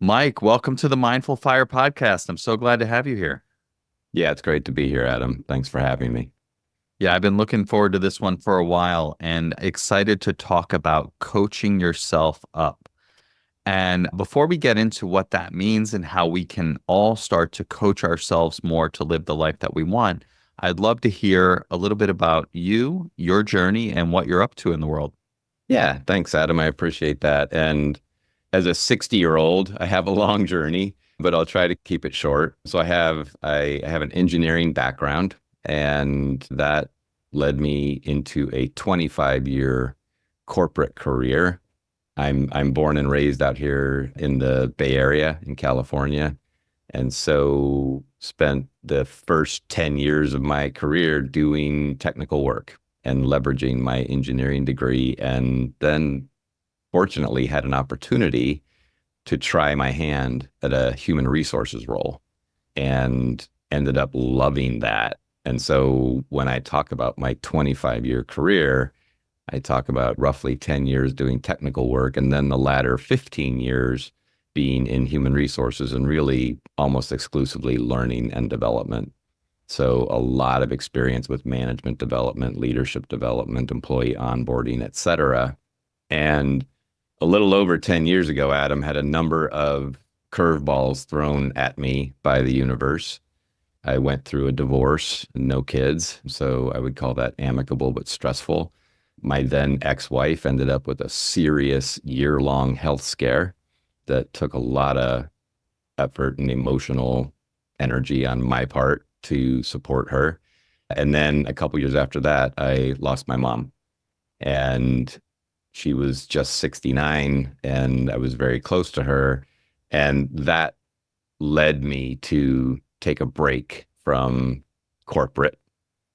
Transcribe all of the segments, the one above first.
Mike, welcome to the Mindful Fire podcast. I'm so glad to have you here. Yeah, it's great to be here, Adam. Thanks for having me. Yeah, I've been looking forward to this one for a while and excited to talk about coaching yourself up. And before we get into what that means and how we can all start to coach ourselves more to live the life that we want, I'd love to hear a little bit about you, your journey, and what you're up to in the world. Yeah, thanks, Adam. I appreciate that. And as a 60-year-old, I have a long journey, but I'll try to keep it short. So I have an engineering background, and that led me into a 25-year corporate career. I'm born and raised out here in the Bay Area in California. And so spent the first 10 years of my career doing technical work and leveraging my engineering degree. And then fortunately had an opportunity to try my hand at a human resources role and ended up loving that. And so when I talk about my 25-year career, I talk about roughly 10 years doing technical work and then the latter 15 years being in human resources and really almost exclusively learning and development. So a lot of experience with management development, leadership development, employee onboarding, et cetera. And a little over 10 years ago, Adam had a number of curveballs thrown at me by the universe. I went through a divorce, no kids. So I would call that amicable but stressful. My then ex-wife ended up with a serious year-long health scare that took a lot of effort and emotional energy on my part to support her. And then a couple years after that, I lost my mom. And she was just 69, and I was very close to her. And that led me to take a break from corporate.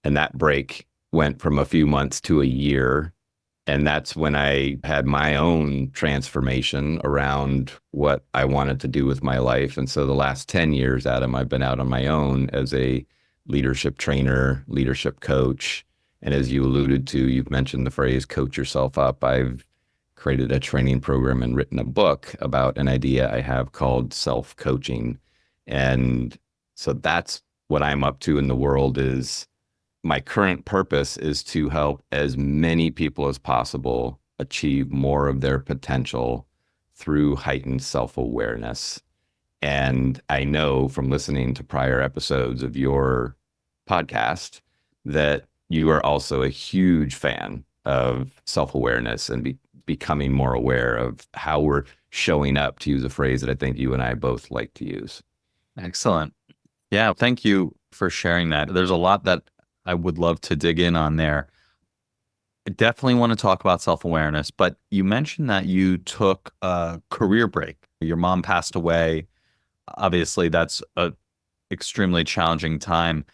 And that break went from a few months to a year. And that's when I had my own transformation around what I wanted to do with my life. And so the last 10 years, Adam, I've been out on my own as a leadership trainer, leadership coach. And as you alluded to, you've mentioned the phrase coach yourself up. I've created a training program and written a book about an idea I have called self-coaching. And so that's what I'm up to in the world is my current purpose is to help as many people as possible achieve more of their potential through heightened self-awareness. And I know from listening to prior episodes of your podcast that you are also a huge fan of self-awareness and becoming more aware of how we're showing up, to use a phrase that I think you and I both like to use. Excellent. Yeah, thank you for sharing that. There's a lot that I would love to dig in on there. I definitely want to talk about self-awareness, but you mentioned that you took a career break. Your mom passed away. Obviously, that's a extremely challenging time.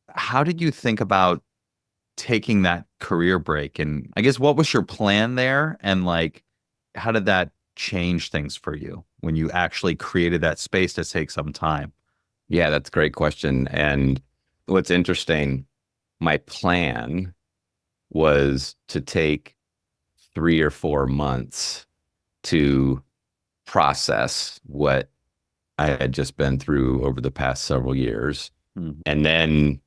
How did you think about taking that career break? And I guess what was your plan there? And like, how did that change things for you when you actually created that space to take some time? Yeah, that's a great question. And what's interesting, my plan was to take 3 or 4 months to process what I had just been through over the past several years. Mhm. And then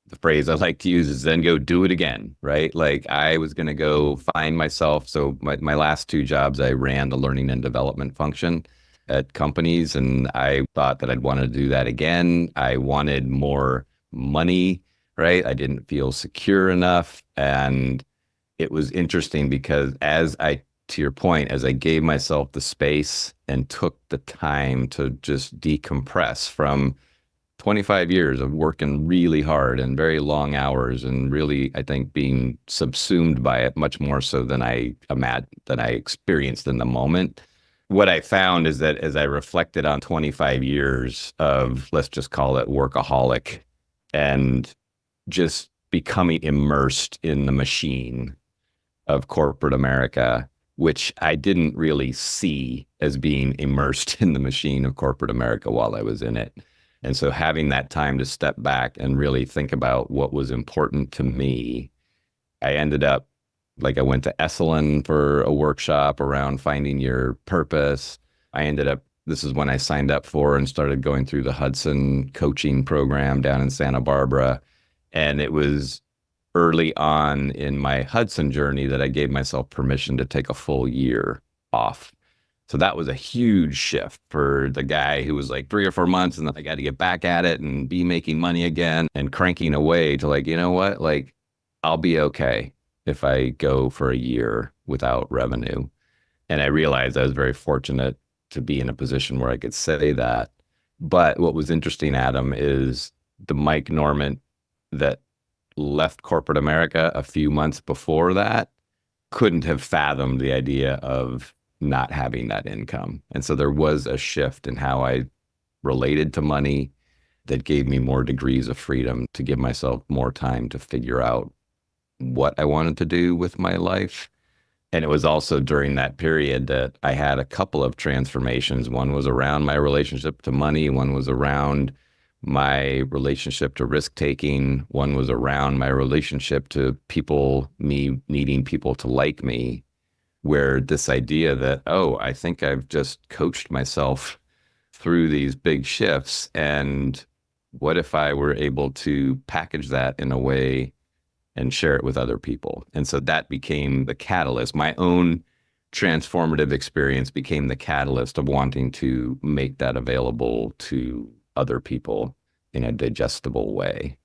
the phrase I like to use is then go do it again, right? Like I was going to go find myself. So my last two jobs, I ran the learning and development function at companies, and I thought that I'd want to do that again. I wanted more money, right? I didn't feel secure enough. And it was interesting because to your point, as I gave myself the space and took the time to just decompress from 25 years of working really hard and very long hours and really, I think, being subsumed by it much more so than I imagined, than I experienced in the moment. What I found is that as I reflected on 25 years of, let's just call it workaholic and just becoming immersed in the machine of corporate America, which I didn't really see as being immersed in the machine of corporate America while I was in it. And so having that time to step back and really think about what was important to me, I ended up like I went to Esalen for a workshop around finding your purpose. I ended up This is when I signed up for and started going through the Hudson coaching program down in Santa Barbara. And it was early on in my Hudson journey that I gave myself permission to take a full year off. So that was a huge shift for the guy who was like 3 or 4 months and then I got to get back at it and be making money again and cranking away to like, you know what? Like, I'll be okay if I go for a year without revenue. And I realized I was very fortunate to be in a position where I could say that. But what was interesting, Adam, is the Mike Normant that left corporate America a few months before that couldn't have fathomed the idea of not having that income. And so there was a shift in how I related to money that gave me more degrees of freedom to give myself more time to figure out what I wanted to do with my life. And it was also during that period that I had a couple of transformations. One was around my relationship to money, one was around my relationship to risk taking, one was around my relationship to people, me needing people to like me, where this idea that, oh, I think I've just coached myself through these big shifts. And what if I were able to package that in a way and share it with other people? And so that became the catalyst. My own transformative experience became the catalyst of wanting to make that available to other people in a digestible way.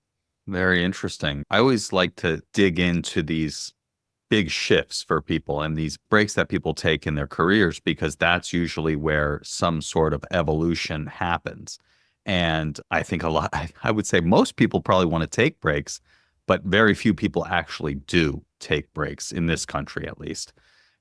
Very interesting. I always like to dig into these big shifts for people and these breaks that people take in their careers, because that's usually where some sort of evolution happens. And I think a lot, I would say most people probably want to take breaks, but very few people actually do take breaks in this country, at least.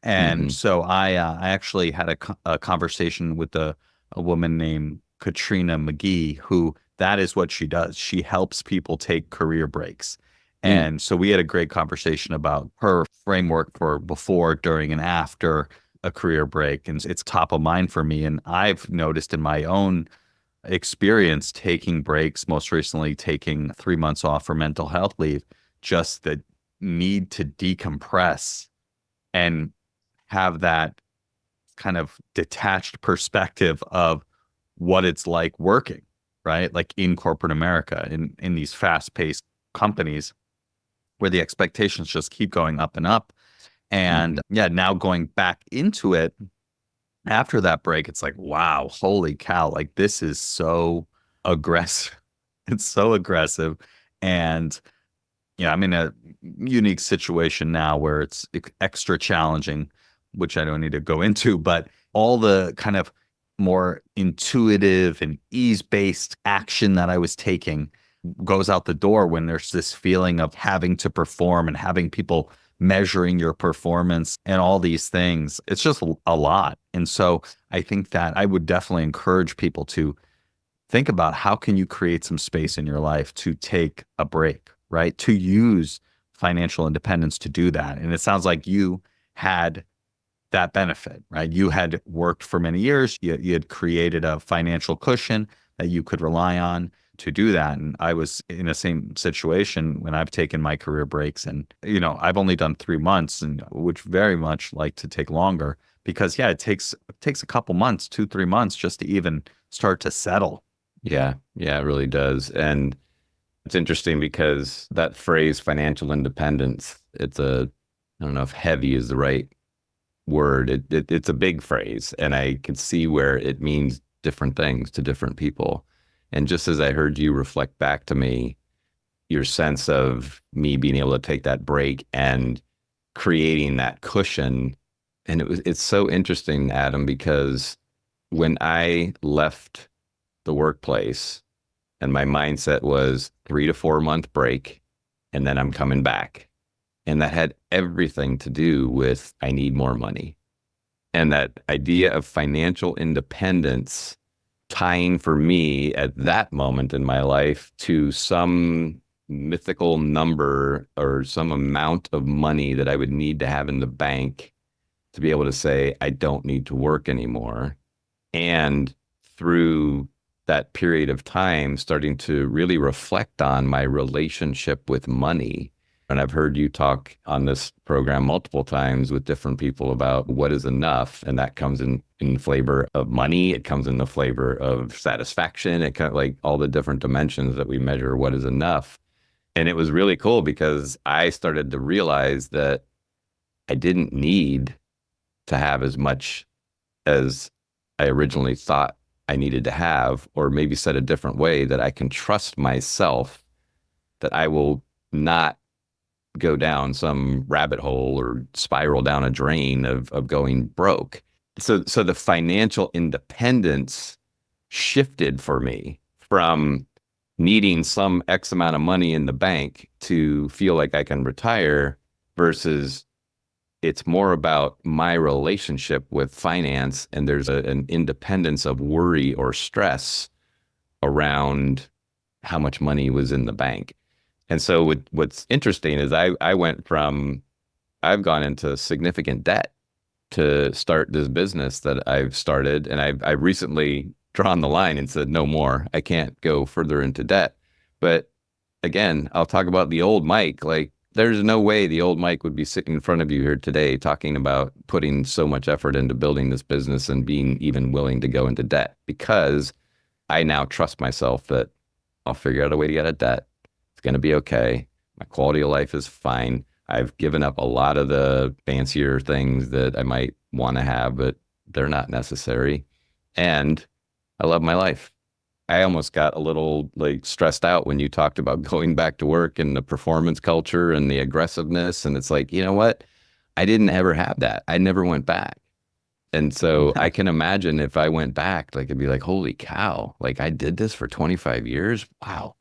And Hmm. so I actually had a conversation with a woman named Katrina McGee, who that is what she does. She helps people take career breaks. Mm. And so we had a great conversation about her framework for before, during, and after a career break. And it's top of mind for me. And I've noticed in my own experience taking breaks, most recently taking 3 months off for mental health leave, just the need to decompress and have that kind of detached perspective of what it's like working, right? Like in corporate America, in these fast-paced companies where the expectations just keep going up and up. And Hmm. yeah, now going back into it after that break, it's like, wow, holy cow, like this is so aggressive. It's so aggressive. And yeah, I'm in a unique situation now where it's extra challenging, which I don't need to go into, but all the kind of more intuitive and ease-based action that I was taking goes out the door when there's this feeling of having to perform and having people measuring your performance and all these things. It's just a lot. And so I think that I would definitely encourage people to think about how can you create some space in your life to take a break, right? To use financial independence to do that. And it sounds like you had that benefit, right? You had worked for many years, you had created a financial cushion that you could rely on to do that. And I was in the same situation when I've taken my career breaks. And, I've only done 3 months and would very much like to take longer because, yeah, it takes a couple months, 2, 3 months just to even start to settle. Yeah, yeah, it really does. And it's interesting because that phrase financial independence, I don't know if heavy is the right word. It's a big phrase, and I could see where it means different things to different people. And just as I heard you reflect back to me, your sense of me being able to take that break and creating that cushion. And it's so interesting, Adam, because when I left the workplace and my mindset was 3 to 4 month break and then I'm coming back. And that had everything to do with I need more money. And that idea of financial independence tying for me at that moment in my life to some mythical number or some amount of money that I would need to have in the bank to be able to say, I don't need to work anymore. And through that period of time, starting to really reflect on my relationship with money And I've heard you talk on this program multiple times with different people about what is enough. And that comes in flavor of money. It comes in the flavor of satisfaction. It kind of like all the different dimensions that we measure what is enough. And it was really cool because I started to realize that I didn't need to have as much as I originally thought I needed to have, or maybe said a different way, that I can trust myself that I will not go down some rabbit hole or spiral down a drain of going broke. So the financial independence shifted for me from needing some X amount of money in the bank to feel like I can retire versus it's more about my relationship with finance, and there's an independence of worry or stress around how much money was in the bank. And so what's interesting is I went from, I've gone into significant debt to start this business that I've started. And I've recently drawn the line and said, no more. I can't go further into debt. But again, I'll talk about the old Mike. Like, there's no way the old Mike would be sitting in front of you here today talking about putting so much effort into building this business and being even willing to go into debt, because I now trust myself that I'll figure out a way to get out of debt. It's going to be okay. My quality of life is fine. I've given up a lot of the fancier things that I might want to have, but they're not necessary. And I love my life. I almost got a little like stressed out when you talked about going back to work and the performance culture and the aggressiveness. And it's like, you know what? I didn't ever have that. I never went back. And so I can imagine if I went back, like it'd be like, holy cow, like I did this for 25 years. Wow.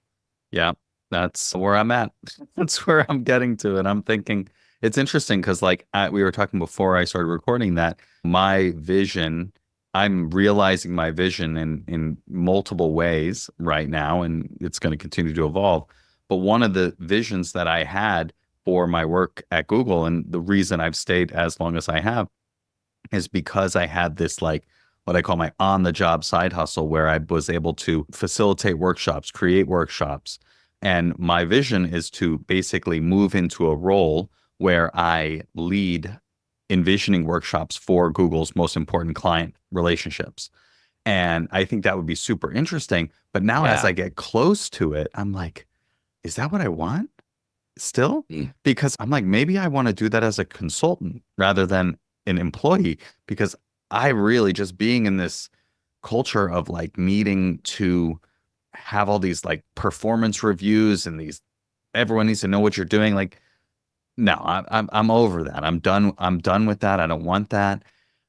Yeah, that's where I'm at. That's where I'm getting to. And I'm thinking it's interesting because, like, we were talking before I started recording that my vision, I'm realizing my vision in multiple ways right now, and it's going to continue to evolve. But one of the visions that I had for my work at Google, and the reason I've stayed as long as I have, is because I had this, like, what I call my on the job side hustle, where I was able to facilitate workshops, create workshops. And my vision is to basically move into a role where I lead envisioning workshops for Google's most important client relationships. And I think that would be super interesting. But now as Yeah. I get close to it, I'm like, is that what I want still? Mm. Because I'm like, maybe I want to do that as a consultant rather than an employee, because I really, just being in this culture of like needing to have all these like performance reviews and these, everyone needs to know what you're doing. Like, no, I'm over that. I'm done. I'm done with that. I don't want that.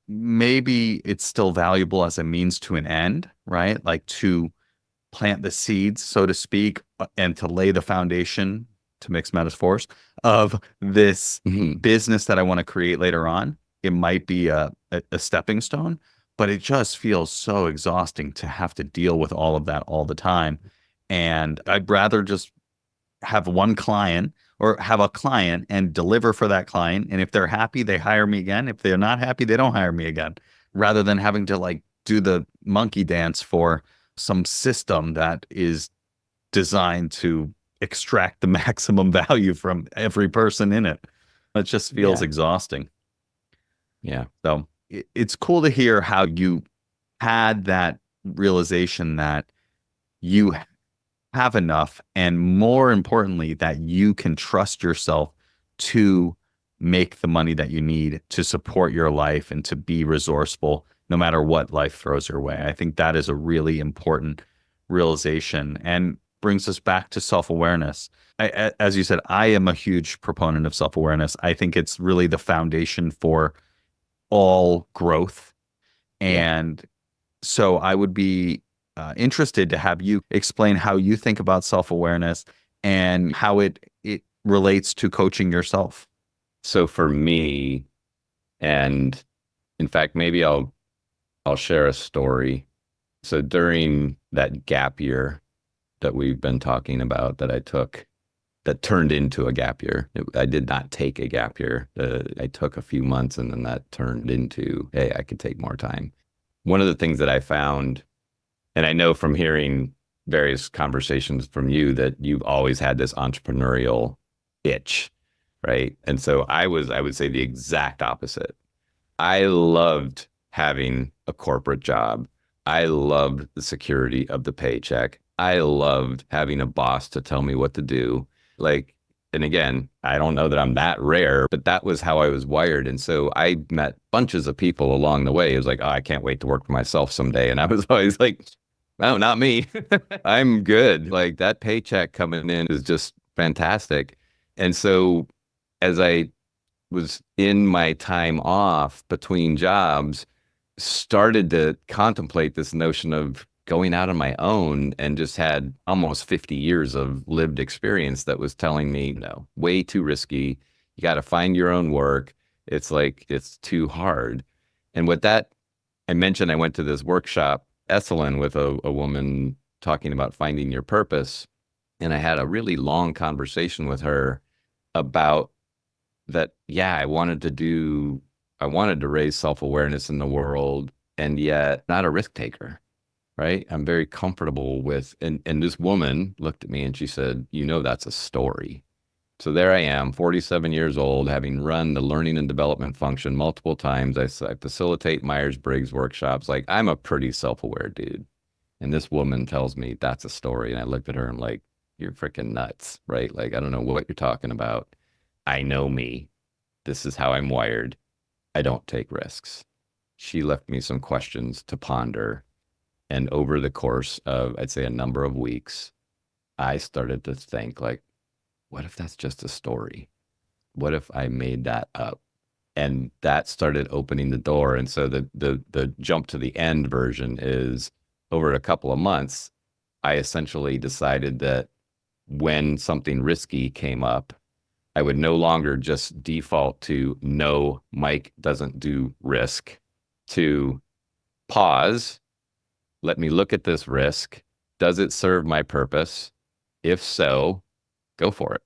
Maybe it's still valuable as a means to an end, right? Like to plant the seeds, so to speak, and to lay the foundation, to mix metaphors, of this Mhm. business that I want to create later on. It might be a stepping stone, but it just feels so exhausting to have to deal with all of that all the time. And I'd rather just have one client, or have a client and deliver for that client. And if they're happy, they hire me again. If they're not happy, they don't hire me again, rather than having to like do the monkey dance for some system that is designed to extract the maximum value from every person in it. It just feels Yeah. exhausting. Yeah. So it's cool to hear how you had that realization that you have enough, and more importantly, that you can trust yourself to make the money that you need to support your life and to be resourceful no matter what life throws your way. I think that is a really important realization, and brings us back to self-awareness. As you said, I am a huge proponent of self-awareness. I think it's really the foundation for all growth. Yeah. And so I would be interested to have you explain how you think about self-awareness and how it relates to coaching yourself. So for me, and in fact, maybe I'll share a story. So during that gap year that we've been talking about that I took, that turned into a gap year. I did not take a gap year. I took a few months, and then that turned into, hey, I could take more time. One of the things that I found, and I know from hearing various conversations from you, that you've always had this entrepreneurial itch, right? And so I would say the exact opposite. I loved having a corporate job. I loved the security of the paycheck. I loved having a boss to tell me what to do. Like, and again, I don't know that I'm that rare, but that was how I was wired. And so I met bunches of people along the way. It was like, oh, I can't wait to work for myself someday. And I was always like, no, not me. I'm good. Like that paycheck coming in is just fantastic. And so as I was in my time off between jobs, started to contemplate this notion of going out on my own and just had almost 50 years of lived experience that was telling me, no, way too risky. You got to find your own work. It's like, it's too hard. And with that, I mentioned I went to this workshop, Esalen, with a woman talking about finding your purpose. And I had a really long conversation with her about that, yeah, I wanted to raise self-awareness in the world and yet not a risk taker, right? I'm very comfortable with, and this woman looked at me and she said, you know, that's a story. So there I am, 47 years old, having run the learning and development function multiple times. I facilitate Myers-Briggs workshops. Like I'm a pretty self-aware dude. And this woman tells me that's a story. And I looked at her and I'm like, you're freaking nuts, right? Like, I don't know what you're talking about. I know me. This is how I'm wired. I don't take risks. She left me some questions to ponder. And over the course of, I'd say, a number of weeks, I started to think, like, what if that's just a story? What if I made that up? And that started opening the door. And so the jump to the end version is over a couple of months, I essentially decided that when something risky came up, I would no longer just default to no, Mike doesn't do risk, to pause, let me look at this risk. Does it serve my purpose? If so, go for it.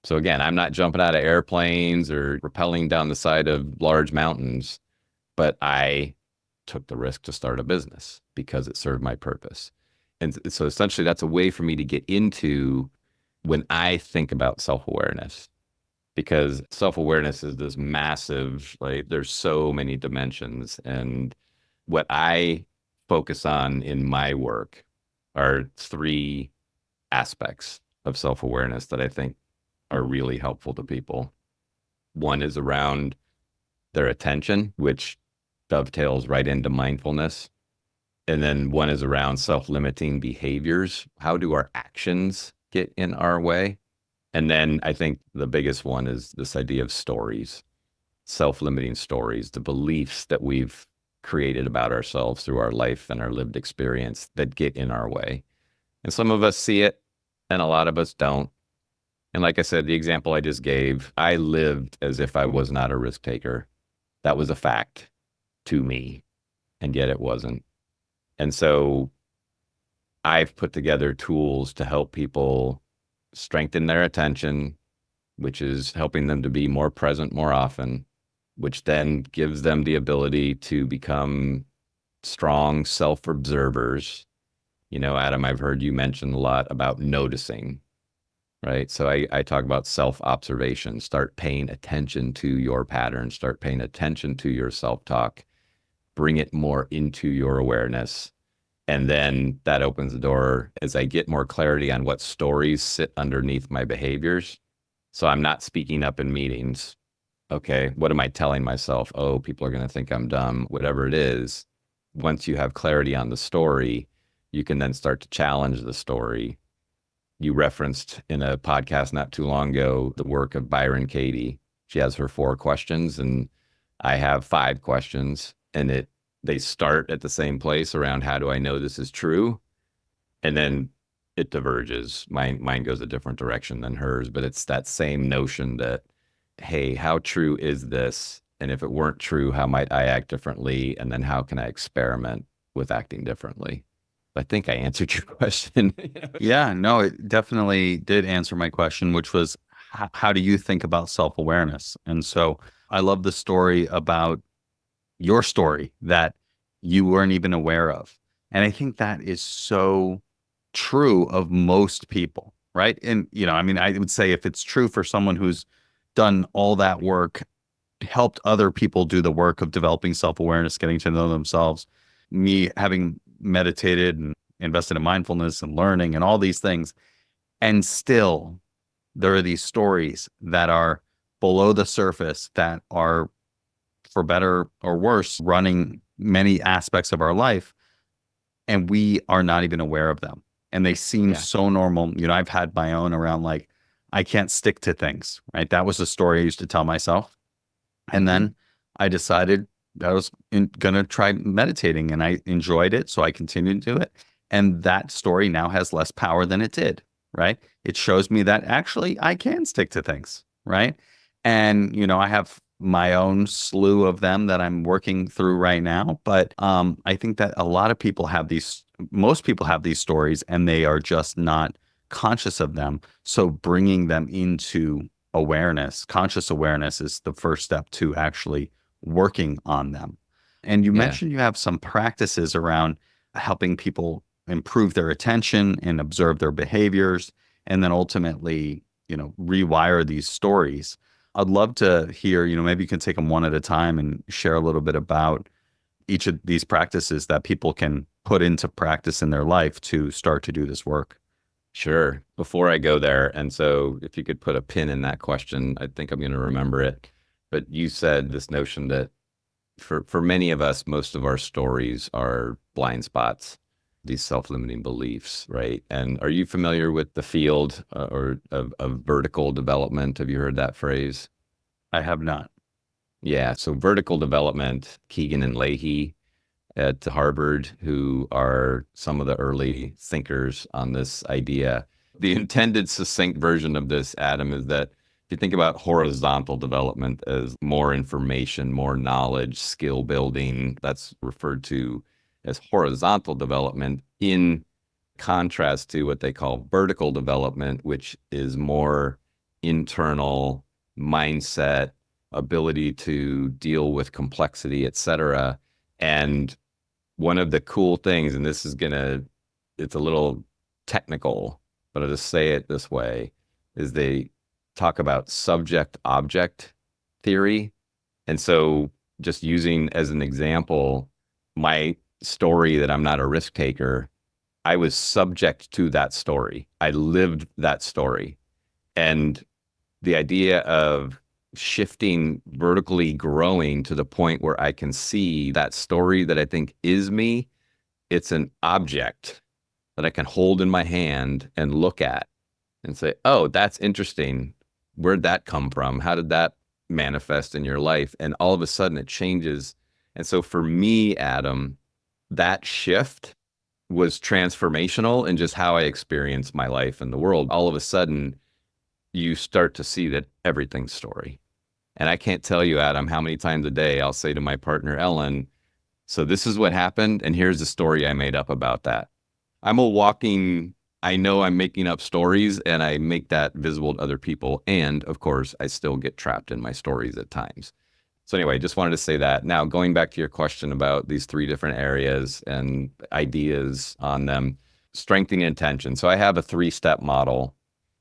So again, I'm not jumping out of airplanes or rappelling down the side of large mountains, but I took the risk to start a business because it served my purpose. And so essentially that's a way for me to get into when I think about self-awareness, because self-awareness is this massive, like there's so many dimensions. And what I focus on in my work are three aspects of self-awareness that I think are really helpful to people. One is around their attention, which dovetails right into mindfulness. And then one is around self-limiting behaviors. How do our actions get in our way? And then I think the biggest one is this idea of stories, self-limiting stories, the beliefs that we've created about ourselves through our life and our lived experience that get in our way. And some of us see it and a lot of us don't. And like I said, the example I just gave, I lived as if I was not a risk taker. That was a fact to me, and yet it wasn't. And so I've put together tools to help people strengthen their attention, which is helping them to be more present more often, which then gives them the ability to become strong self-observers. You know, Adam, I've heard you mention a lot about noticing, right? So I talk about self-observation. Start paying attention to your patterns, start paying attention to your self-talk, bring it more into your awareness. And then that opens the door as I get more clarity on what stories sit underneath my behaviors. So I'm not speaking up in meetings. Okay, what am I telling myself? Oh, people are going to think I'm dumb, whatever it is. Once you have clarity on the story, you can then start to challenge the story. You referenced in a podcast not too long ago the work of Byron Katie. She has her 4 questions, and I have 5 questions, and they start at the same place around how do I know this is true? And then it diverges. Mine goes a different direction than hers, but it's that same notion that, hey, how true is this? And if it weren't true, how might I act differently? And then how can I experiment with acting differently? I think I answered your question. Yeah, no, it definitely did answer my question, which was how do you think about self-awareness? And so I love the story about your story that you weren't even aware of. And I think that is so true of most people, right? And, I mean, I would say if it's true for someone who's done all that work, helped other people do the work of developing self-awareness, getting to know themselves, me having meditated and invested in mindfulness and learning and all these things, and still there are these stories that are below the surface that are, for better or worse, running many aspects of our life, and we are not even aware of them. And they seem Yeah. so normal. I've had my own around, like, I can't stick to things, right? That was a story I used to tell myself. And Hmm. then I decided I was going to try meditating, and I enjoyed it. So I continued to do it. And that story now has less power than it did, right? It shows me that actually I can stick to things, right? And, I have my own slew of them that I'm working through right now. But I think that a lot of people have most people have these stories, and they are just not conscious of them. So bringing them into awareness, conscious awareness, is the first step to actually working on them. And you Yeah. mentioned you have some practices around helping people improve their attention and observe their behaviors, and then ultimately, rewire these stories. I'd love to hear, maybe you can take them one at a time and share a little bit about each of these practices that people can put into practice in their life to start to do this work. Sure. Before I go there, and so if you could put a pin in that question, I think I'm going to remember it. But you said this notion that for many of us, most of our stories are blind spots, these self-limiting beliefs, right? And are you familiar with the field or of vertical development? Have you heard that phrase? I have not. Yeah. So vertical development, Keegan and Leahy at Harvard, who are some of the early thinkers on this idea. The intended succinct version of this, Adam, is that if you think about horizontal development as more information, more knowledge, skill building, that's referred to as horizontal development, in contrast to what they call vertical development, which is more internal mindset, ability to deal with complexity, et cetera. And one of the cool things, and it's a little technical, but I'll just say it this way, is they talk about subject object theory. And so, just using as an example, my story that I'm not a risk taker, I was subject to that story. I lived that story. And the idea of shifting, vertically growing to the point where I can see that story that I think is me, it's an object that I can hold in my hand and look at and say, oh, that's interesting. Where'd that come from? How did that manifest in your life? And all of a sudden it changes. And so for me, Adam, that shift was transformational in just how I experienced my life and the world. All of a sudden, you start to see that everything's story. And I can't tell you, Adam, how many times a day I'll say to my partner, Ellen, so this is what happened, and here's the story I made up about that. I'm a walking, I know I'm making up stories, and I make that visible to other people. And of course, I still get trapped in my stories at times. So anyway, just wanted to say that. Now, going back to your question about these three different areas and ideas on them, strengthening intention. So I have a three-step model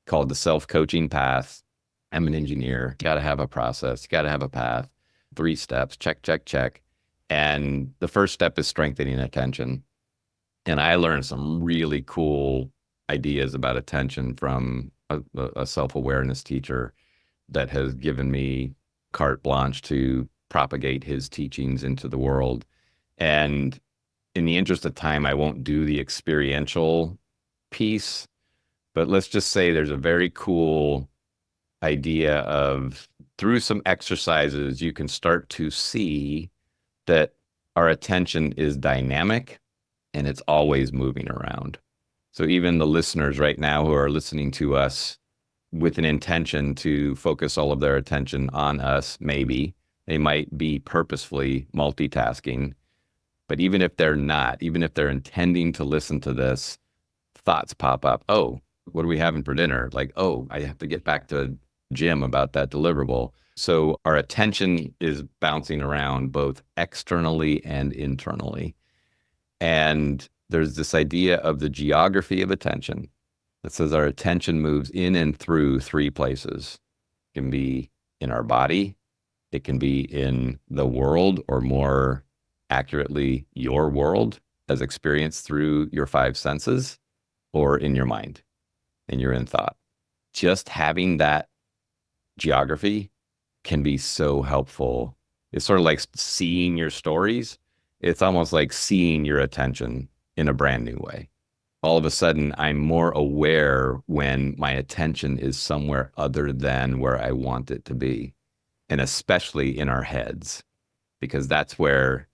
called the self-coaching path. I'm an engineer. Got to have a process. Got to have a path. 3 steps. Check, check, check. And the first step is strengthening attention. And I learned some really cool ideas about attention from a self-awareness teacher that has given me carte blanche to propagate his teachings into the world. And in the interest of time, I won't do the experiential piece, but let's just say there's a very cool idea of through some exercises, you can start to see that our attention is dynamic and it's always moving around. So even the listeners right now who are listening to us with an intention to focus all of their attention on us, maybe they might be purposefully multitasking. But even if they're not, even if they're intending to listen to this, thoughts pop up. Oh, what are we having for dinner? Like, oh, I have to get back to Jim about that deliverable. So our attention is bouncing around both externally and internally. And there's this idea of the geography of attention. that says our attention moves in and through three places. It can be in our body, it can be in the world, or more accurately, your world as experienced through your five senses, or in your mind, and you're in thought. Just having that geography can be so helpful. It's sort of like seeing your stories. It's almost like seeing your attention in a brand new way. All of a sudden, I'm more aware when my attention is somewhere other than where I want it to be. And especially in our heads, because that's where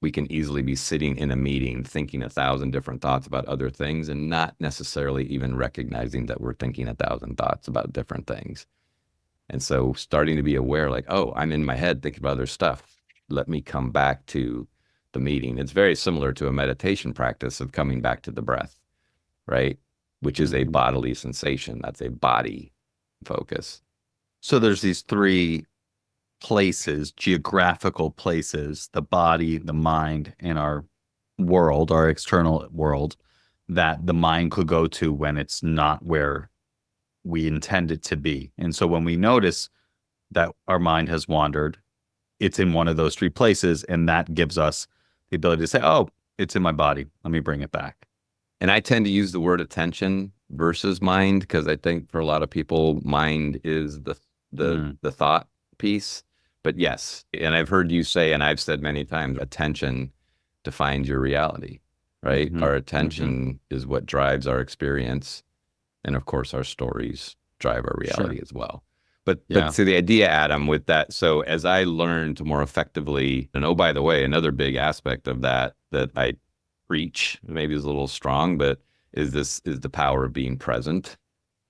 we can easily be sitting in a meeting thinking 1,000 different thoughts about other things and not necessarily even recognizing that we're thinking 1,000 thoughts about different things. And so starting to be aware, like, oh, I'm in my head thinking about other stuff. Let me come back to the meeting. It's very similar to a meditation practice of coming back to the breath, right? Which is a bodily sensation. That's a body focus. So there's these three places, geographical places, the body, the mind, and our world, our external world, that the mind could go to when it's not where we intend it to be. And so when we notice that our mind has wandered, it's in one of those three places. And that gives us the ability to say, oh, it's in my body. Let me bring it back. And I tend to use the word attention versus mind because I think for a lot of people, mind is the thought piece. But yes, and I've heard you say, and I've said many times, attention defines your reality, right? Our attention is what drives our experience. And of course, our stories drive our reality as well. But so the idea, Adam, with that, so as I learn to more effectively, and oh, by the way, another big aspect of that I preach, maybe is a little strong, but is the power of being present.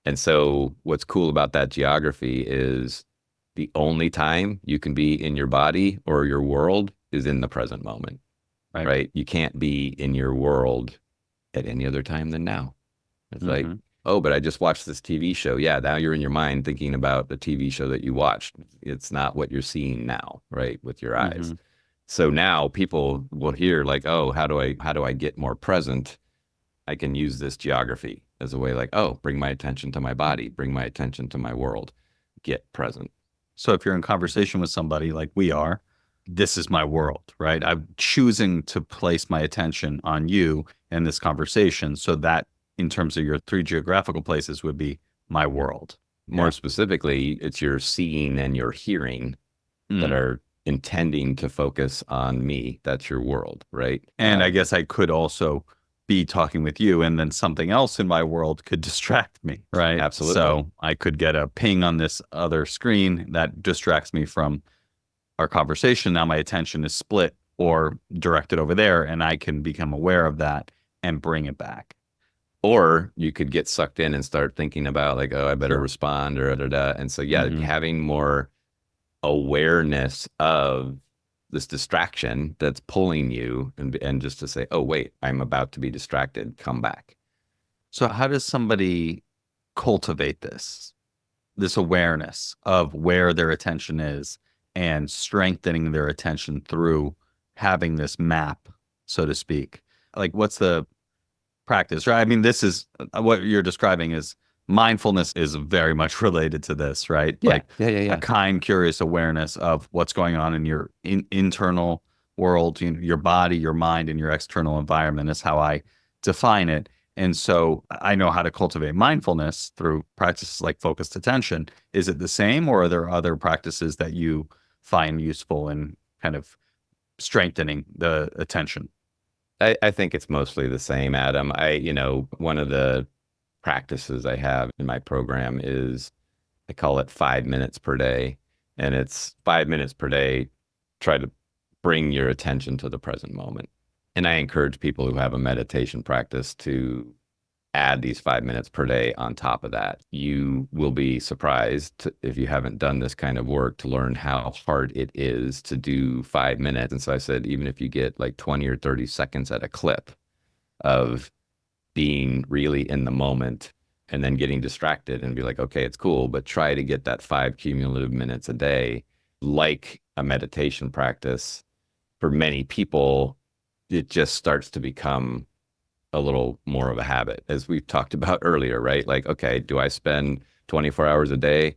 And so what's cool about that geography is the only time you can be in your body or your world is in the present moment, right? You can't be in your world at any other time than now. It's like, oh, but I just watched this TV show. Yeah, now you're in your mind thinking about the TV show that you watched. It's not what you're seeing now, right, with your eyes. So now people will hear like, oh, how do I get more present? I can use this geography as a way like, oh, bring my attention to my body, bring my attention to my world, get present. So if you're in conversation with somebody like we are, this is my world, right? I'm choosing to place my attention on you in this conversation. So that in terms of your three geographical places would be my world. More specifically, it's your seeing and your hearing that are intending to focus on me. That's your world, right? And I guess I could also be talking with you and then something else in my world could distract me, right? Absolutely. So I could get a ping on this other screen that distracts me from our conversation. Now my attention is split or directed over there, and I can become aware of that and bring it back. Or you could get sucked in and start thinking about like, oh, I better respond or da, da, da. And so, having more awareness of this distraction that's pulling you and just to say, oh, wait, I'm about to be distracted. Come back. So how does somebody cultivate this awareness of where their attention is and strengthening their attention through having this map, so to speak? Like, what's the practice, right? I mean, this is what you're describing is mindfulness is very much related to this, right? A kind, curious awareness of what's going on in your internal world, your body, your mind, and your external environment is how I define it. And so I know how to cultivate mindfulness through practices like focused attention. Is it the same, or are there other practices that you find useful in kind of strengthening the attention? I think it's mostly the same, Adam. One of the practices I have in my program is I call it 5 minutes per day. And it's 5 minutes per day. Try to bring your attention to the present moment. And I encourage people who have a meditation practice to add these 5 minutes per day on top of that. You will be surprised if you haven't done this kind of work to learn how hard it is to do 5 minutes. And so I said, even if you get like 20 or 30 seconds at a clip of being really in the moment and then getting distracted and be like, okay, it's cool, but try to get that 5 cumulative minutes a day, like a meditation practice. For many people, it just starts to become a little more of a habit, as we've talked about earlier, right? Like, okay, do I spend 24 hours a day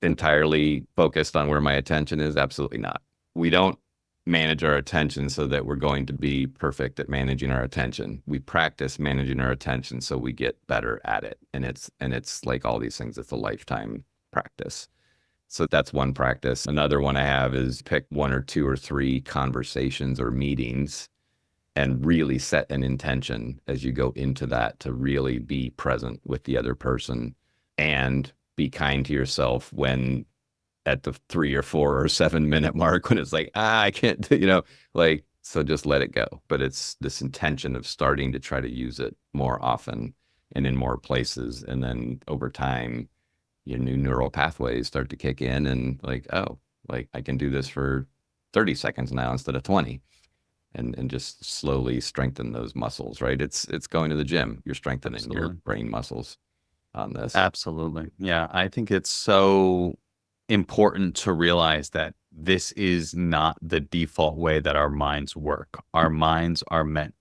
entirely focused on where my attention is? Absolutely not. We don't manage our attention so that we're going to be perfect at managing our attention. We practice managing our attention so we get better at it. And it's like all these things, it's a lifetime practice. So that's one practice. Another one I have is pick one or two or three conversations or meetings and really set an intention as you go into that to really be present with the other person and be kind to yourself when at the 3 or 4 or 7 minute mark, when it's like, I can't, like, so just let it go. But it's this intention of starting to try to use it more often and in more places. And then over time, your new neural pathways start to kick in and like, oh, like I can do this for 30 seconds now instead of 20, and just slowly strengthen those muscles, right? It's going to the gym. You're strengthening your Absolutely. brain muscles on this. Absolutely. Yeah. I think it's so important to realize that this is not the default way that our minds work. Our minds are meant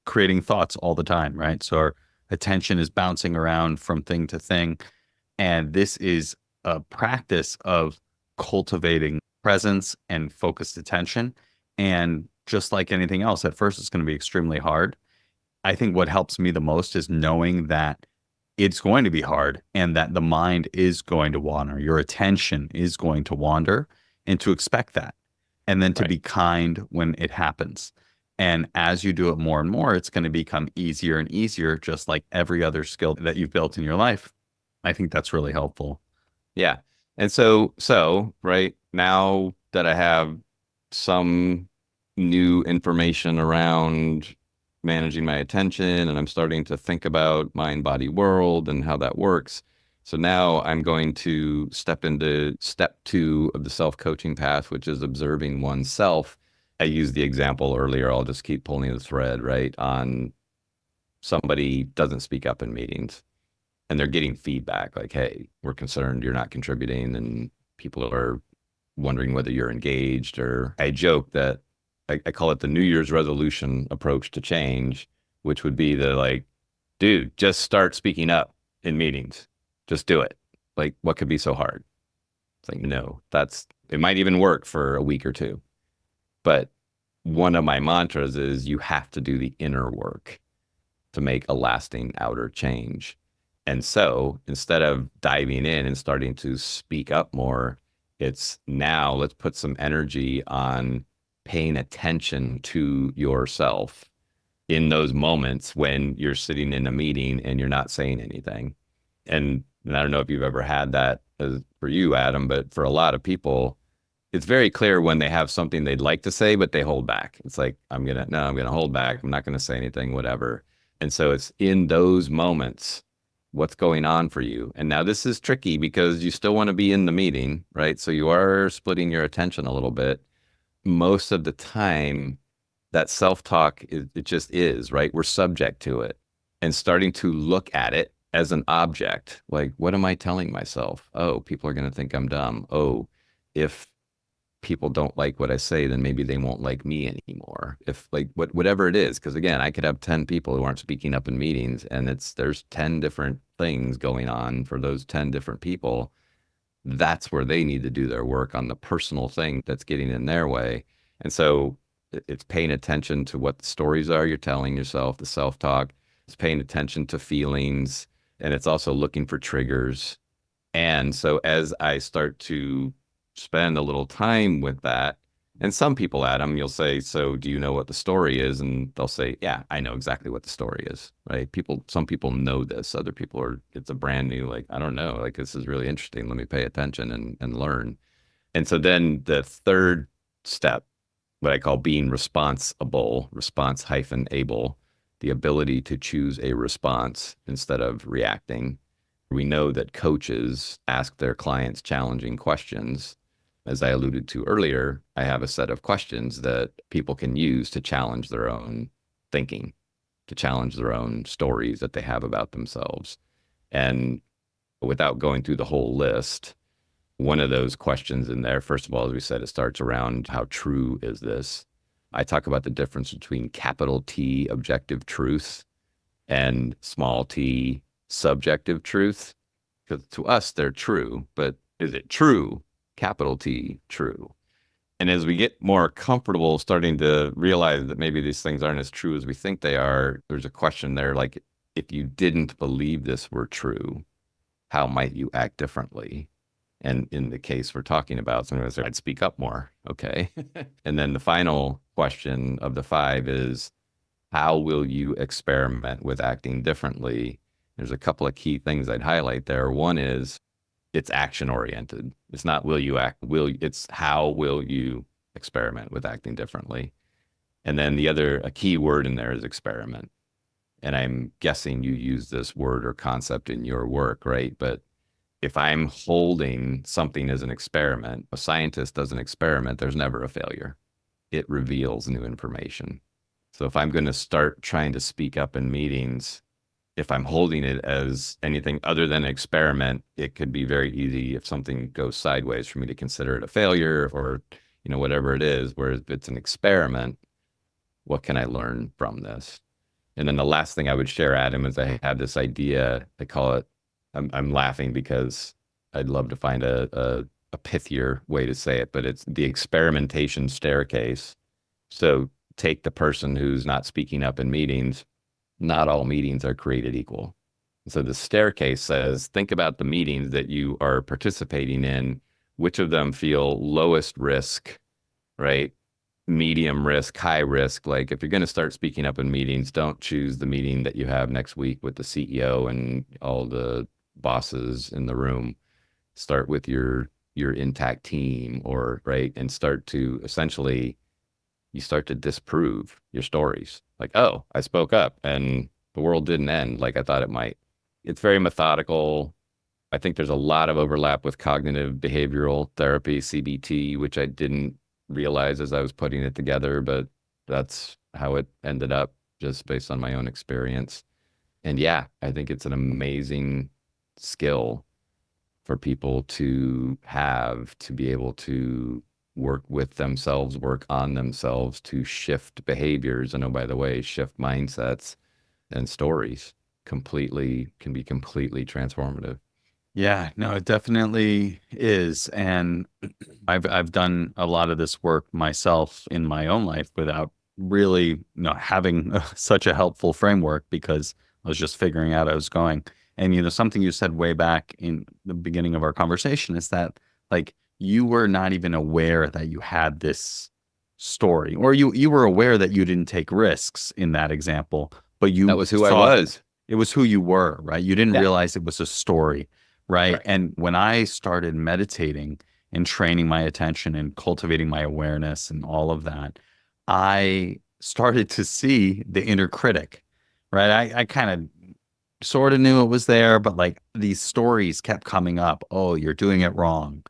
creating thoughts all the time, right? So our attention is bouncing around from thing to thing. And this is a practice of cultivating presence and focused attention. And just like anything else, at first it's going to be extremely hard. I think what helps me the most is knowing that it's going to be hard and that the mind is going to wander. Your attention is going to wander, and to expect that. And then to Right. be kind when it happens. And as you do it more and more, it's going to become easier and easier, just like every other skill that you've built in your life. I think that's really helpful. Yeah. And so right now that I have some new information around managing my attention and I'm starting to think about mind body world and how that works. So now I'm going to step into step 2 of the self-coaching path, which is observing oneself. I used the example earlier. I'll just keep pulling the thread, right? On somebody doesn't speak up in meetings and they're getting feedback like, hey, we're concerned you're not contributing and people are wondering whether you're engaged. Or I joke that I call it the New Year's resolution approach to change, which would be the like, dude, just start speaking up in meetings. Just do it. Like, what could be so hard? It's like, no, it might even work for a week or two. But one of my mantras is you have to do the inner work to make a lasting outer change. And so instead of diving in and starting to speak up more, it's now let's put some energy on paying attention to yourself in those moments when you're sitting in a meeting and you're not saying anything. And I don't know if you've ever had that for you, Adam, but for a lot of people, it's very clear when they have something they'd like to say, but they hold back. It's like, I'm going to hold back. I'm not going to say anything, whatever. And so it's in those moments, what's going on for you. And now this is tricky because you still want to be in the meeting, right? So you are splitting your attention a little bit. Most of the time, that self-talk, it just is, right? We're subject to it and starting to look at it as an object. Like, what am I telling myself? Oh, people are going to think I'm dumb. Oh, if people don't like what I say, then maybe they won't like me anymore. If like whatever it is, because again, I could have 10 people who aren't speaking up in meetings, and there's 10 different things going on for those 10 different people. That's where they need to do their work on the personal thing that's getting in their way. And so it's paying attention to what the stories are you're telling yourself, the self-talk. It's paying attention to feelings, and it's also looking for triggers. And so as I start to spend a little time with that, and some people, Adam, you'll say, so do you know what the story is? And they'll say, yeah, I know exactly what the story is, right? Some people know this. Other people it's a brand new, like, I don't know, like, this is really interesting. Let me pay attention and learn. And so then the third step, what I call being responsible, response hyphen able, the ability to choose a response instead of reacting. We know that coaches ask their clients challenging questions. As I alluded to earlier, I have a set of questions that people can use to challenge their own thinking, to challenge their own stories that they have about themselves. And without going through the whole list, one of those questions in there, first of all, as we said, it starts around how true is this? I talk about the difference between capital T objective truth and small t, subjective truth. Because to us, they're true, but is it true? Capital T, true. And as we get more comfortable starting to realize that maybe these things aren't as true as we think they are, there's a question there like, if you didn't believe this were true, how might you act differently? And in the case we're talking about, sometimes I'd speak up more. Okay. And then the final question of the five is, how will you experiment with acting differently? There's a couple of key things I'd highlight there. One is it's action oriented. It's not will you act, it's how will you experiment with acting differently? And then a key word in there is experiment. And I'm guessing you use this word or concept in your work, right? But if I'm holding something as an experiment, a scientist does an experiment, there's never a failure. It reveals new information. So if I'm going to start trying to speak up in meetings, if I'm holding it as anything other than an experiment, it could be very easy if something goes sideways for me to consider it a failure or, whatever it is. Whereas if it's an experiment, what can I learn from this? And then the last thing I would share, Adam, is I have this idea. I call it, I'm laughing because I'd love to find a pithier way to say it, but it's the experimentation staircase. So take the person who's not speaking up in meetings. Not all meetings are created equal. So the staircase says, think about the meetings that you are participating in. Which of them feel lowest risk, right? Medium risk, high risk. Like if you're going to start speaking up in meetings, don't choose the meeting that you have next week with the CEO and all the bosses in the room. Start with your intact team, or right, and start to essentially you start to disprove your stories. Like, oh, I spoke up and the world didn't end like I thought it might. It's very methodical. I think there's a lot of overlap with cognitive behavioral therapy, CBT, which I didn't realize as I was putting it together, but that's how it ended up just based on my own experience. And yeah, I think it's an amazing skill for people to have, to be able to work with themselves, work on themselves, to shift behaviors. And oh, by the way, shift mindsets and stories can be completely transformative. Yeah, no, it definitely is. And I've done a lot of this work myself in my own life without really, having such a helpful framework because I was just figuring out I was going. And something you said way back in the beginning of our conversation is that like you were not even aware that you had this story, or you were aware that you didn't take risks in that example, but That you was who I thought was. it was who you were, right? You didn't Yeah. realize it was a story, right? Correct. And when I started meditating and training my attention and cultivating my awareness and all of that, I started to see the inner critic, right? I kind of sort of knew it was there, but like these stories kept coming up. Oh, you're doing it wrong.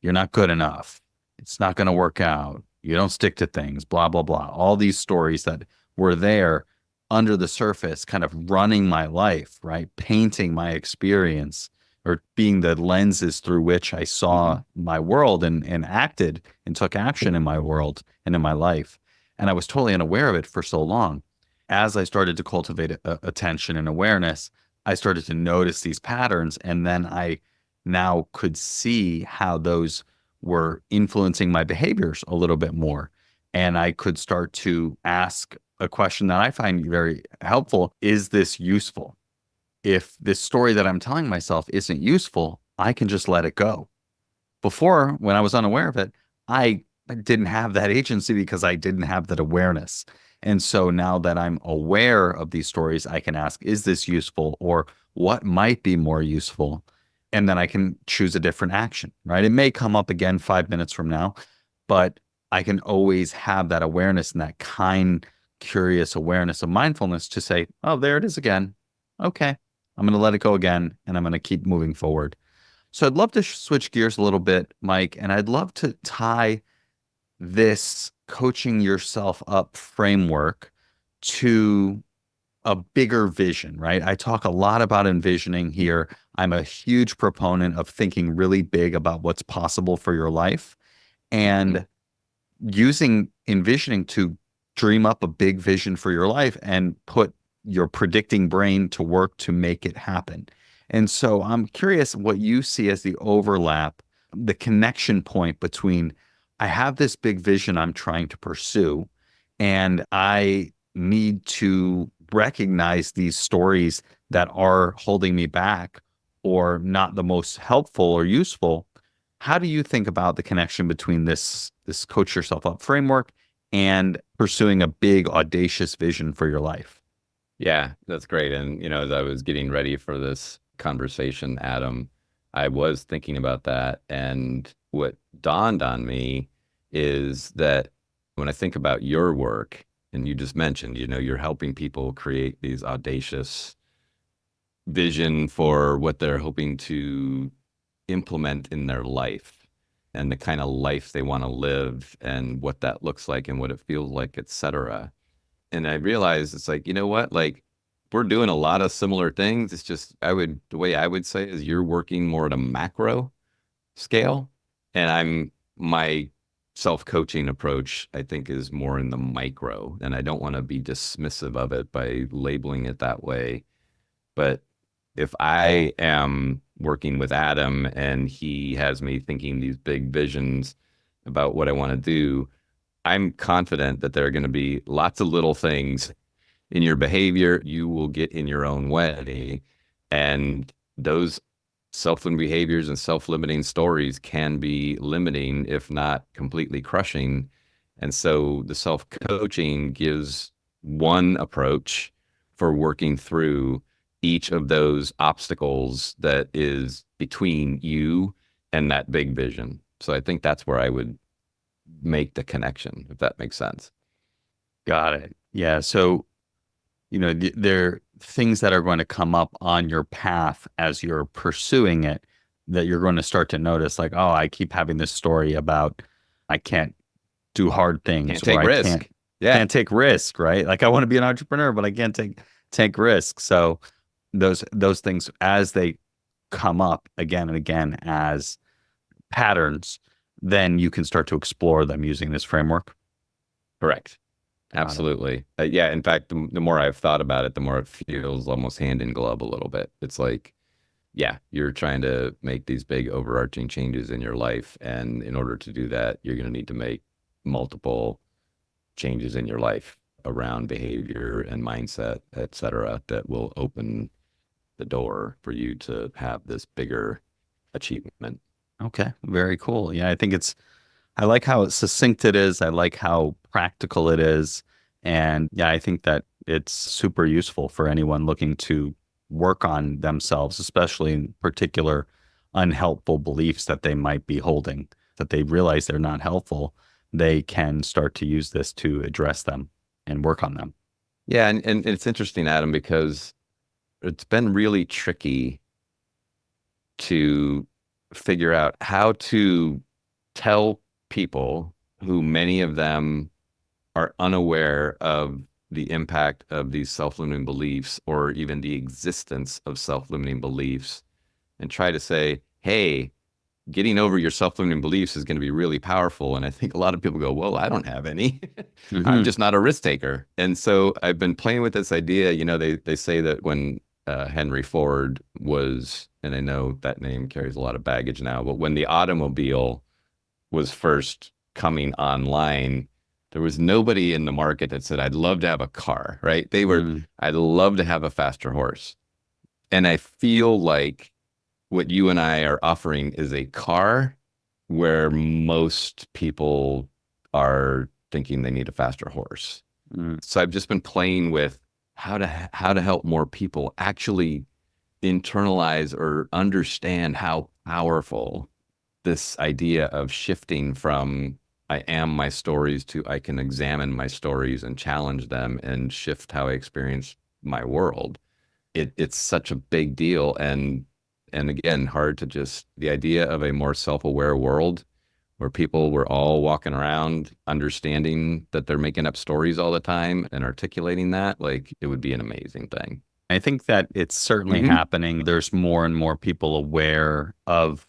You're not good enough. It's not going to work out. You don't stick to things, blah, blah, blah. All these stories that were there under the surface, kind of running my life, right? Painting my experience or being the lenses through which I Mm-hmm. saw my world and acted and took action in my world and in my life. And I was totally unaware of it for so long. As I started to cultivate attention and awareness, I started to notice these patterns. And then I now could see how those were influencing my behaviors a little bit more. And I could start to ask a question that I find very helpful. Is this useful? If this story that I'm telling myself isn't useful, I can just let it go. Before, when I was unaware of it, I didn't have that agency because I didn't have that awareness. And so now that I'm aware of these stories, I can ask, is this useful, or what might be more useful? And then I can choose a different action, right? It may come up again 5 minutes from now, but I can always have that awareness and that kind, curious awareness of mindfulness to say, oh, there it is again. Okay, I'm going to let it go again and I'm going to keep moving forward. So I'd love to switch gears a little bit, Mike, and I'd love to tie this coaching yourself up framework to a bigger vision, right? I talk a lot about envisioning here. I'm a huge proponent of thinking really big about what's possible for your life Mm-hmm. and using envisioning to dream up a big vision for your life and put your predicting brain to work to make it happen. And so I'm curious what you see as the overlap, the connection point between I have this big vision I'm trying to pursue, and I need to recognize these stories that are holding me back or not the most helpful or useful. How do you think about the connection between this coach yourself up framework and pursuing a big audacious vision for your life? Yeah, that's great. And, as I was getting ready for this conversation, Adam, I was thinking about that. And what dawned on me is that when I think about your work, and you just mentioned, you're helping people create these audacious vision for what they're hoping to implement in their life and the kind of life they want to live and what that looks like and what it feels like, et cetera. And I realized it's like, you know what? Like we're doing a lot of similar things. It's just the way I would say is you're working more at a macro scale. And my self-coaching approach, I think, is more in the micro. And I don't want to be dismissive of it by labeling it that way. But if I am working with Adam and he has me thinking these big visions about what I want to do, I'm confident that there are going to be lots of little things in your behavior you will get in your own way. And those self-limiting behaviors and self-limiting stories can be limiting, if not completely crushing. And so the self-coaching gives one approach for working through each of those obstacles that is between you and that big vision. So I think that's where I would make the connection, if that makes sense. Got it. Yeah. So, there are things that are going to come up on your path as you're pursuing it that you're going to start to notice, like, oh, I keep having this story about I can't do hard things Can't or take I risk. Yeah, can't take risk, right? Like I want to be an entrepreneur, but I can't take risks. So those things as they come up again and again as patterns, then you can start to explore them using this framework. correct. Got it. Absolutely. Yeah. In fact, the more I've thought about it, the more it feels almost hand in glove a little bit. It's like, yeah, you're trying to make these big overarching changes in your life. And in order to do that, you're going to need to make multiple changes in your life around behavior and mindset, et cetera, that will open the door for you to have this bigger achievement. Okay. Very cool. Yeah, I like how succinct it is. I like how practical it is. And yeah, I think that it's super useful for anyone looking to work on themselves, especially in particular unhelpful beliefs that they might be holding, that they realize they're not helpful. They can start to use this to address them and work on them. Yeah. And it's interesting, Adam, because it's been really tricky to figure out how to tell people who many of them are unaware of the impact of these self-limiting beliefs or even the existence of self-limiting beliefs and try to say, hey, getting over your self-limiting beliefs is going to be really powerful. And I think a lot of people go, well, I don't have any. I'm Hmm. just not a risk taker. And so I've been playing with this idea. They say that when Henry Ford was, and I know that name carries a lot of baggage now, but when the automobile was first coming online, there was nobody in the market that said, I'd love to have a car, right? Mm. I'd love to have a faster horse. And I feel like what you and I are offering is a car where most people are thinking they need a faster horse. Mm. So I've just been playing with how to help more people actually internalize or understand how powerful this idea of shifting from I am my stories to I can examine my stories and challenge them and shift how I experience my world. It's such a big deal and again hard to just the idea of a more self-aware world where people were all walking around understanding that they're making up stories all the time and articulating that, like it would be an amazing thing. I think that it's certainly Hmm. happening. There's more and more people aware of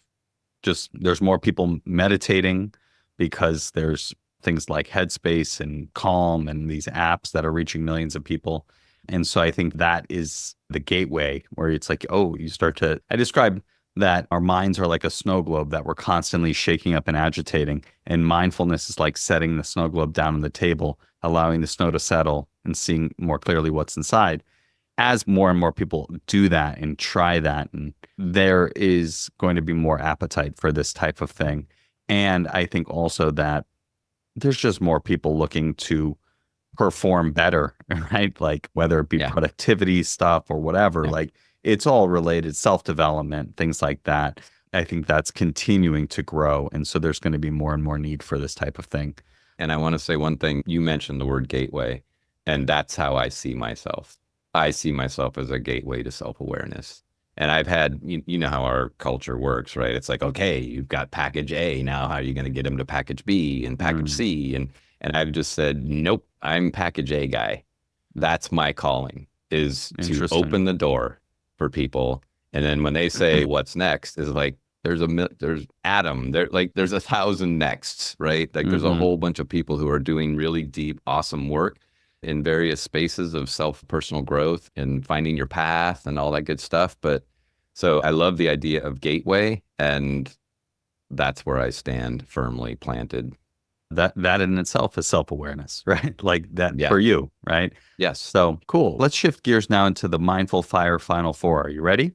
there's more people meditating because there's things like Headspace and Calm and these apps that are reaching millions of people. And so I think that is the gateway where it's like, oh, you start to, I describe that our minds are like a snow globe that we're constantly shaking up and agitating. And mindfulness is like setting the snow globe down on the table, allowing the snow to settle and seeing more clearly what's inside. As more and more people do that and try that, and there is going to be more appetite for this type of thing. And I think also that there's just more people looking to perform better, right? Like whether it be Yeah. productivity stuff or whatever, Yeah. like it's all related, self-development, things like that. I think that's continuing to grow. And so there's going to be more and more need for this type of thing. And I want to say one thing. You mentioned the word gateway, and that's how I see myself. I see myself as a gateway to self-awareness. And I've had, you know how our culture works, right? It's like, okay, you've got package A. Now, how are you going to get them to package B and package C? And I've just said, nope, I'm package A guy. That's my calling, is to Interesting. open the door for people. And then when they say, what's next, is like, there's Adam, there's 1,000 nexts, right? Like there's a whole bunch of people who are doing really deep, awesome work in various spaces of personal growth and finding your path and all that good stuff. But so I love the idea of gateway, and that's where I stand firmly planted. That in itself is self-awareness, right? Like that Yeah. for you, right? Yes, So cool. Let's shift gears now into the Mindful Fire Final Four. Are you ready?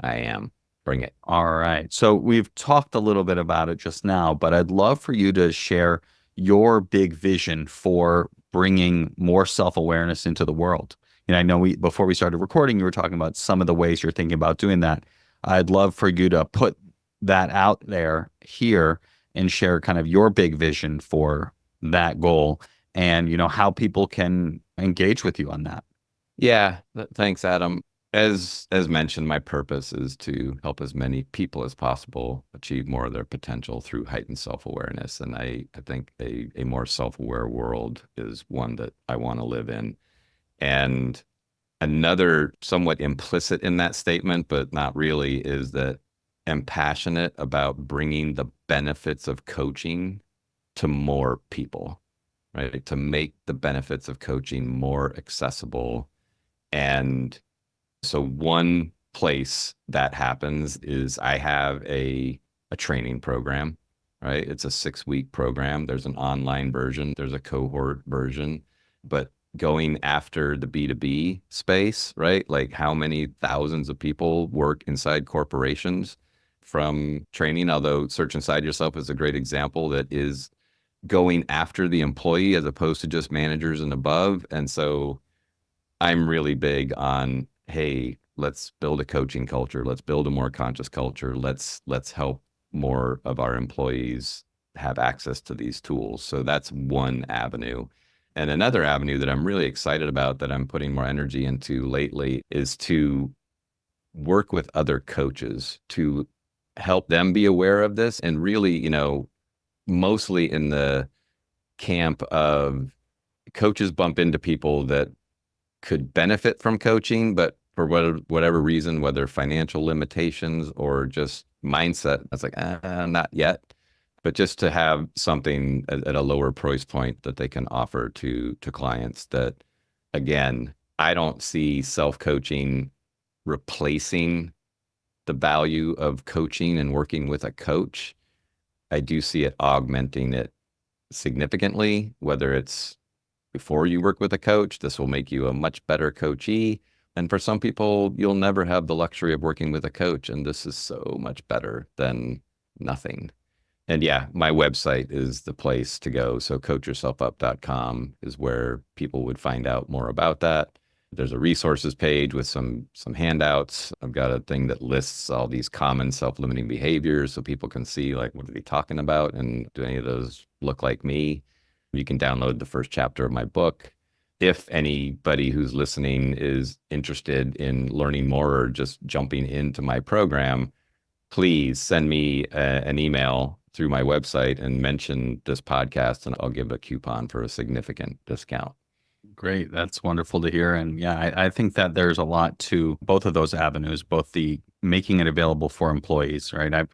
I am. Bring it. All right. So we've talked a little bit about it just now, but I'd love for you to share your big vision for bringing more self-awareness into the world. And I know before we started recording, you were talking about some of the ways you're thinking about doing that. I'd love for you to put that out there here and share kind of your big vision for that goal and, how people can engage with you on that. Yeah. Thanks, Adam. As mentioned, my purpose is to help as many people as possible achieve more of their potential through heightened self-awareness. And I think a more self-aware world is one that I want to live in. And another somewhat implicit in that statement, but not really, is that I'm passionate about bringing the benefits of coaching to more people, right? To make the benefits of coaching more accessible. And so one place that happens is I have a training program, right? It's a 6-week program. There's an online version, there's a cohort version, but going after the B2B space, right? Like how many thousands of people work inside corporations from training, although Search Inside Yourself is a great example that is going after the employee as opposed to just managers and above. And so I'm really big on, hey, let's build a coaching culture. Let's build a more conscious culture. Let's help more of our employees have access to these tools. So that's one avenue. And another avenue that I'm really excited about that I'm putting more energy into lately is to work with other coaches to help them be aware of this, and really, mostly in the camp of coaches bump into people that could benefit from coaching, but for whatever reason, whether financial limitations or just mindset, it's like, not yet. But just to have something at a lower price point that they can offer to clients that, again, I don't see self-coaching replacing the value of coaching and working with a coach. I do see it augmenting it significantly, whether it's before you work with a coach, this will make you a much better coachee. And for some people, you'll never have the luxury of working with a coach, and this is so much better than nothing. And yeah, my website is the place to go. So coachyourselfup.com is where people would find out more about that. There's a resources page with some handouts. I've got a thing that lists all these common self-limiting behaviors so people can see, like, what are they talking about, and do any of those look like me? You can download the first chapter of my book. If anybody who's listening is interested in learning more or just jumping into my program, please send me an email through my website and mention this podcast, and I'll give a coupon for a significant discount. Great. That's wonderful to hear. And yeah, I think that there's a lot to both of those avenues, both the making it available for employees, right? I've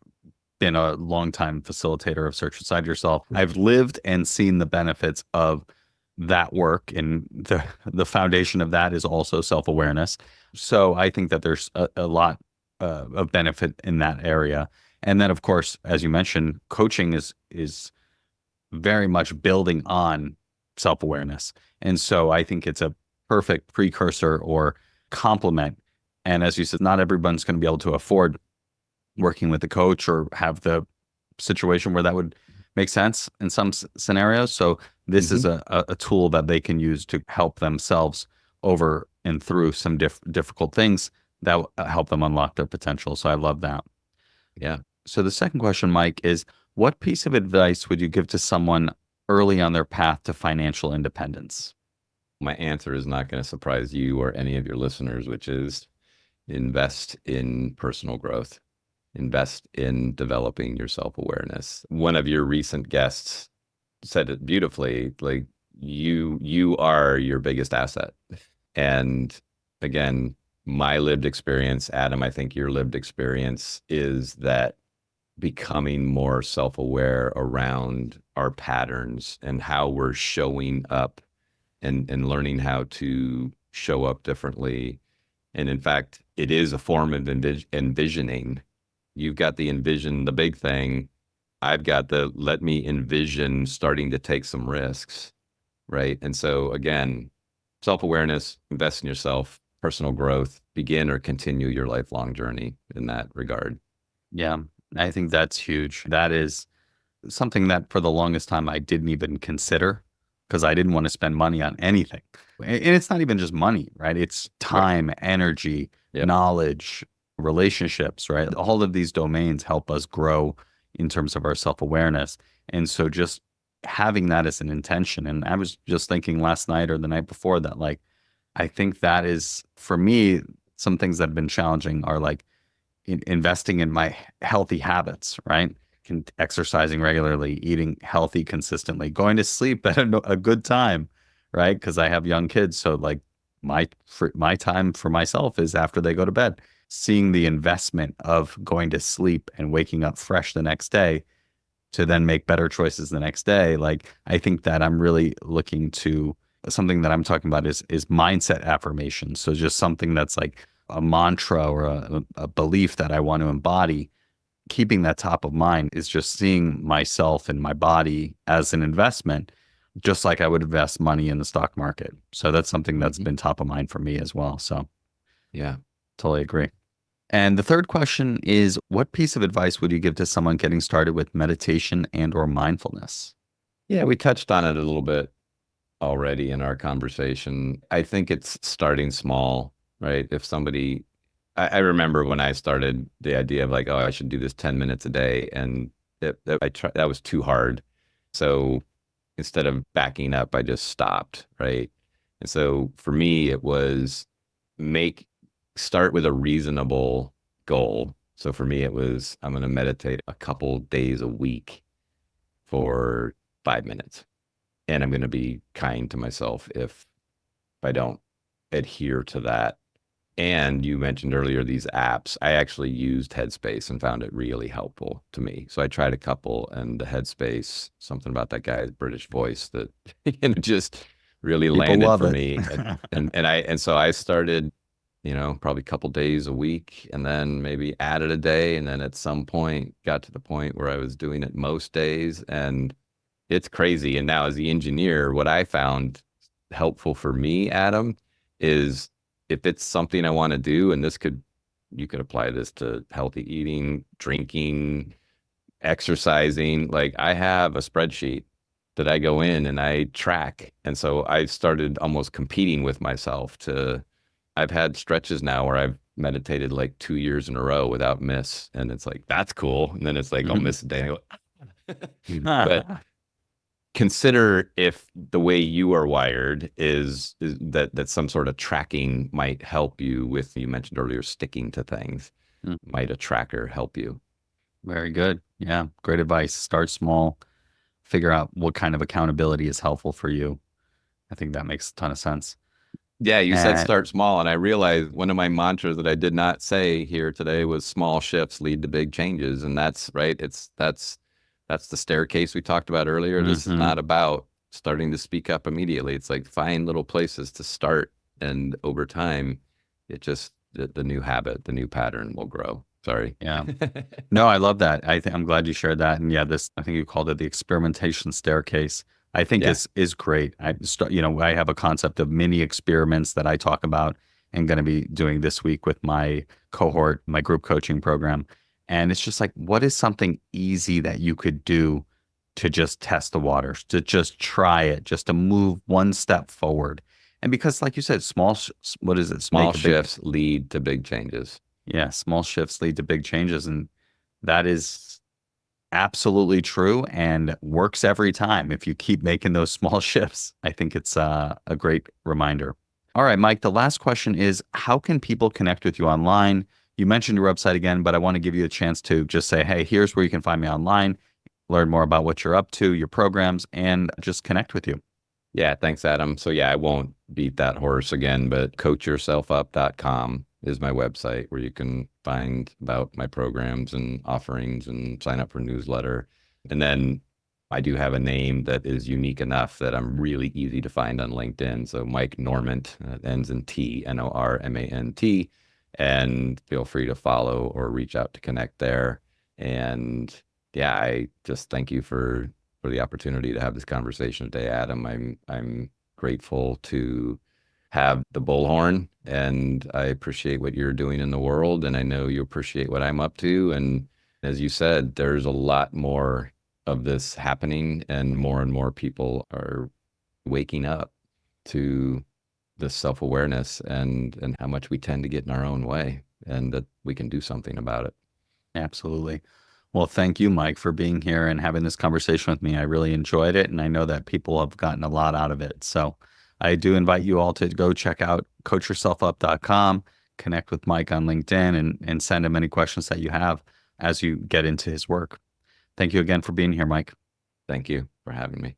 been a longtime facilitator of Search Inside Yourself. I've lived and seen the benefits of that work, and the foundation of that is also self-awareness. So I think that there's a lot of benefit in that area. And then, of course, as you mentioned, coaching is very much building on self-awareness. And so I think it's a perfect precursor or complement. And as you said, not everyone's going to be able to afford working with a coach or have the situation where that would make sense in some scenarios. So this is Hmm. a tool that they can use to help themselves over and through some difficult things that will help them unlock their potential. So I love that. Yeah. So the second question, Mike, is what piece of advice would you give to someone early on their path to financial independence? My answer is not going to surprise you or any of your listeners, which is invest in personal growth, invest in developing your self-awareness. One of your recent guests said it beautifully, like you are your biggest asset. And again, my lived experience, Adam, I think your lived experience is that becoming more self-aware around our patterns and how we're showing up and learning how to show up differently. And in fact, it is a form of envisioning. You've got the envision, the big thing. I've got the let me envision starting to take some risks, right? And so again, self-awareness, invest in yourself, personal growth, begin or continue your lifelong journey in that regard. Yeah, I think that's huge. That is something that for the longest time I didn't even consider because I didn't want to spend money on anything. And it's not even just money, right? It's Right. time, energy, Yep. knowledge, relationships, right? All of these domains help us grow in terms of our self-awareness. And so just having that as an intention. And I was just thinking last night or the night before that, like, I think that is for me, some things that have been challenging are like investing in my healthy habits, right? Exercising regularly, eating healthy consistently, going to sleep at a good time, right? Because I have young kids, so like my time for myself is after they go to bed. Seeing the investment of going to sleep and waking up fresh the next day to then make better choices the next day. Like I think that I'm really looking to something that I'm talking about is mindset affirmation. So just something that's like a mantra or a belief that I want to embody. Keeping that top of mind is just seeing myself and my body as an investment, just like I would invest money in the stock market. So that's something that's Mhm. been top of mind for me as well. So Yeah. totally agree. And the third question is, what piece of advice would you give to someone getting started with meditation and or mindfulness? Yeah, we touched on it a little bit already in our conversation. I think it's starting small, right? If somebody, I remember when I started the idea of like, oh, I should do this 10 minutes a day. And that was too hard. So instead of backing up, I just stopped, right? And so for me, it was make, start with a reasonable goal. So for me, it was, I'm going to meditate a couple days a week for 5 minutes. And I'm going to be kind to myself if I don't adhere to that. And you mentioned earlier these apps. I actually used Headspace and found it really helpful to me. So I tried a couple, and the Headspace, something about that guy's British voice that just really People landed love for it. me. And so I started, probably a couple days a week, and then maybe added a day, and then at some point got to the point where I was doing it most days, and it's crazy. And now as the engineer, what I found helpful for me, Adam, is if it's something I want to do, and you could apply this to healthy eating, drinking, exercising. Like I have a spreadsheet that I go in and I track. And so I started almost competing with myself I've had stretches now where I've meditated like 2 years in a row without miss. And it's like, that's cool. And then it's like, I'll miss a day. But consider if the way you are wired is that some sort of tracking might help you with, you mentioned earlier, sticking to things. Might a tracker help you? Very good. Yeah, great advice. Start small, figure out what kind of accountability is helpful for you. I think that makes a ton of sense. Yeah, you said And start small, and I realized one of my mantras that I did not say here today was small shifts lead to big changes, and that's right. That's the staircase we talked about earlier. This is mhm, not about starting to speak up immediately. It's like find little places to start. And over time, it just, the new habit, the new pattern will grow. Sorry. Yeah. No, I love that. I'm glad you shared that. And yeah, I think you called it the experimentation staircase. I think Yeah. is great. I have a concept of mini experiments that I talk about and going to be doing this week with my cohort, my group coaching program. And it's just like, what is something easy that you could do to just test the waters, to just try it, just to move one step forward? And because, like you said, what is it? Small shifts lead to big changes. Yeah, small shifts lead to big changes. And that is absolutely true and works every time if you keep making those small shifts. I think it's a great reminder. All right, Mike, the last question is, how can people connect with you online? You mentioned your website again, but I want to give you a chance to just say, hey, here's where you can find me online, learn more about what you're up to, your programs, and just connect with you. Yeah, thanks, Adam. So yeah, I won't beat that horse again, but coachyourselfup.com is my website where you can find about my programs and offerings and sign up for newsletter. And then I do have a name that is unique enough that I'm really easy to find on LinkedIn. So Mike Normant, ends in T, Normant. And feel free to follow or reach out to connect there. And yeah, I just thank you for the opportunity to have this conversation today, Adam. I'm grateful to have the bullhorn, and I appreciate what you're doing in the world, and I know you appreciate what I'm up to. And as you said, there's a lot more of this happening, and more people are waking up to this self-awareness and how much we tend to get in our own way, and that we can do something about it. Absolutely. Well, thank you, Mike, for being here and having this conversation with me. I really enjoyed it, and I know that people have gotten a lot out of it. So I do invite you all to go check out coachyourselfup.com, connect with Mike on LinkedIn, and send him any questions that you have as you get into his work. Thank you again for being here, Mike. Thank you for having me.